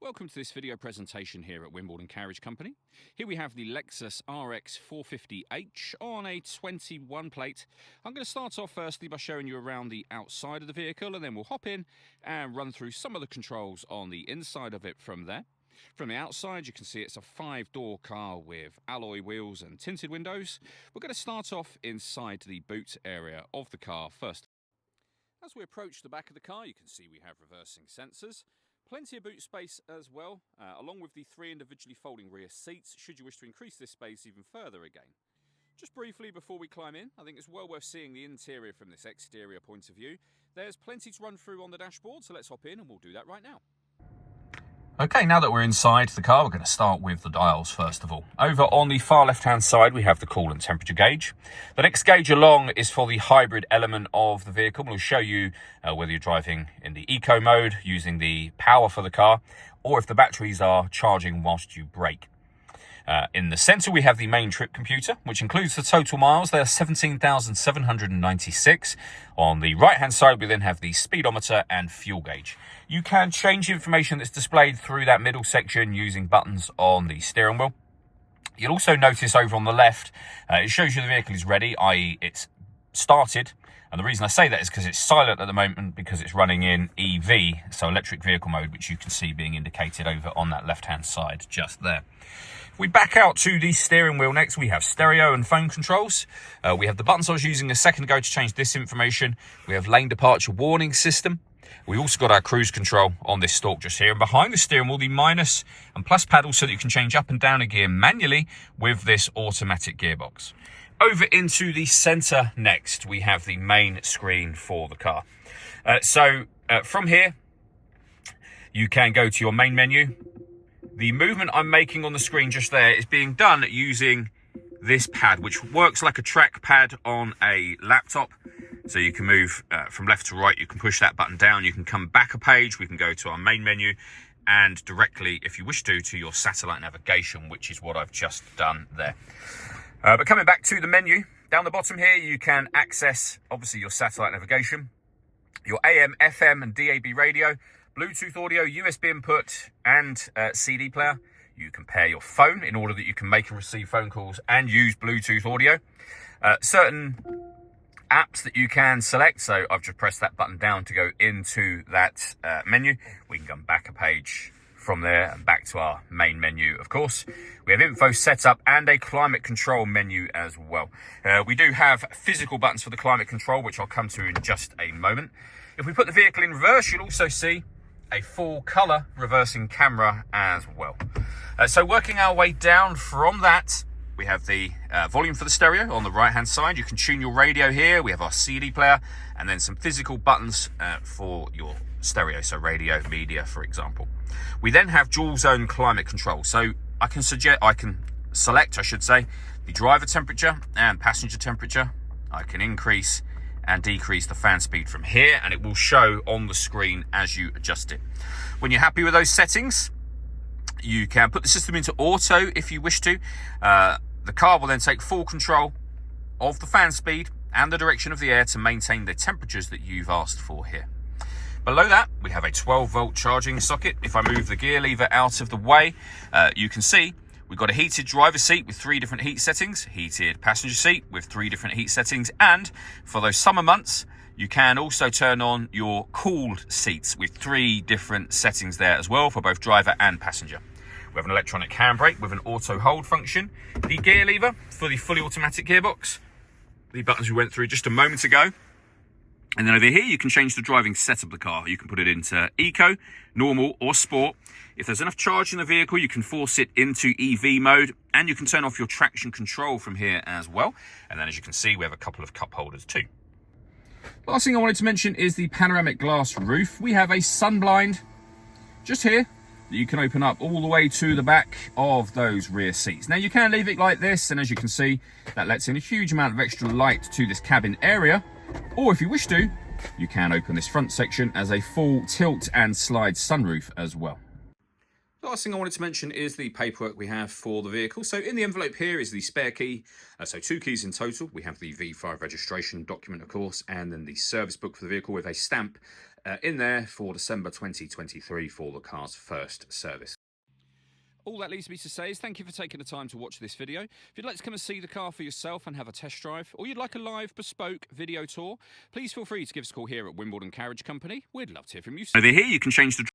Welcome to this video presentation here at Wimbledon Carriage Company. Here we have the Lexus RX450h on a 21 plate. I'm going to start off firstly by showing you around the outside of the vehicle, and then we'll hop in and run through some of the controls on the inside of it from there. From the outside, you can see it's a 5-door car with alloy wheels and tinted windows. We're going to start off inside the boot area of the car first. As we approach the back of the car, you can see we have reversing sensors. Plenty of boot space as well, along with the 3 individually folding rear seats, should you wish to increase this space even further again. Just briefly before we climb in, I think it's well worth seeing the interior from this exterior point of view. There's plenty to run through on the dashboard, so let's hop in and we'll do that right now. Okay, now that we're inside the car, we're going to start with the dials first of all. Over on the far left-hand side, we have the coolant temperature gauge. The next gauge along is for the hybrid element of the vehicle. We'll show you whether you're driving in the eco mode, using the power for the car, or if the batteries are charging whilst you brake. In the centre, we have the main trip computer, which includes the total miles. They are 17,796. On the right-hand side, we then have the speedometer and fuel gauge. You can change information that's displayed through that middle section using buttons on the steering wheel. You'll also notice over on the left, it shows you the vehicle is ready, i.e. it's started. And the reason I say that is because it's silent at the moment because it's running in EV, so electric vehicle mode, which you can see being indicated over on that left-hand side just there. If we back out to the steering wheel next, we have stereo and phone controls. We have the buttons I was using a second ago to change this information. We have lane departure warning system. We also got our cruise control on this stalk just here. And behind the steering wheel, the minus and plus paddle so that you can change up and down a gear manually with this automatic gearbox. Over into the center next, we have the main screen for the car. From here, you can go to your main menu. The movement I'm making on the screen just there is being done using this pad, which works like a trackpad on a laptop. So you can move from left to right, you can push that button down, you can come back a page, we can go to our main menu, and directly, if you wish to your satellite navigation, which is what I've just done there. But coming back to the menu, down the bottom here, you can access, obviously, your satellite navigation, your AM, FM, and DAB radio, Bluetooth audio, USB input, and CD player. You can pair your phone in order that you can make and receive phone calls and use Bluetooth audio. Certain apps that you can select, so I've just pressed that button down to go into that menu. We can come back a page from there and back to our main menu, of course. We have info setup and a climate control menu as well. We do have physical buttons for the climate control, which I'll come to in just a moment. If we put the vehicle in reverse, you'll also see a full color reversing camera as well. So working our way down from that, we have the volume for the stereo on the right hand side. You can tune your radio here. We have our CD player and then some physical buttons for your stereo, so radio, media, for example. We then have dual zone climate control. So I can select, the driver temperature and passenger temperature. I can increase and decrease the fan speed from here, and it will show on the screen as you adjust it. When you're happy with those settings, you can put the system into auto if you wish to. The car will then take full control of the fan speed and the direction of the air to maintain the temperatures that you've asked for here. Below that, we have a 12-volt charging socket. If I move the gear lever out of the way, you can see we've got a heated driver's seat with 3 different heat settings, heated passenger seat with 3 different heat settings, and for those summer months, you can also turn on your cooled seats with 3 different settings there as well for both driver and passenger. We have an electronic handbrake with an auto hold function, the gear lever for the fully automatic gearbox, the buttons we went through just a moment ago. And then over here, you can change the driving setup of the car. You can put it into eco, normal, or sport. If there's enough charge in the vehicle, you can force it into EV mode, and you can turn off your traction control from here as well. And then as you can see, we have a couple of cup holders too. Last thing I wanted to mention is the panoramic glass roof. We have a sun blind just here that you can open up all the way to the back of those rear seats. Now you can leave it like this, and as you can see, that lets in a huge amount of extra light to this cabin area. Or if you wish to, you can open this front section as a full tilt and slide sunroof as well. The last thing I wanted to mention is the paperwork we have for the vehicle. So in the envelope here is the spare key. So 2 keys in total. We have the V5 registration document, of course, and then the service book for the vehicle with a stamp in there for December 2023 for the car's first service. All that leaves me to say is thank you for taking the time to watch this video. If you'd like to come and see the car for yourself and have a test drive, or you'd like a live bespoke video tour, please feel free to give us a call here at Wimbledon Carriage Company. We'd love to hear from you. Over here you can change the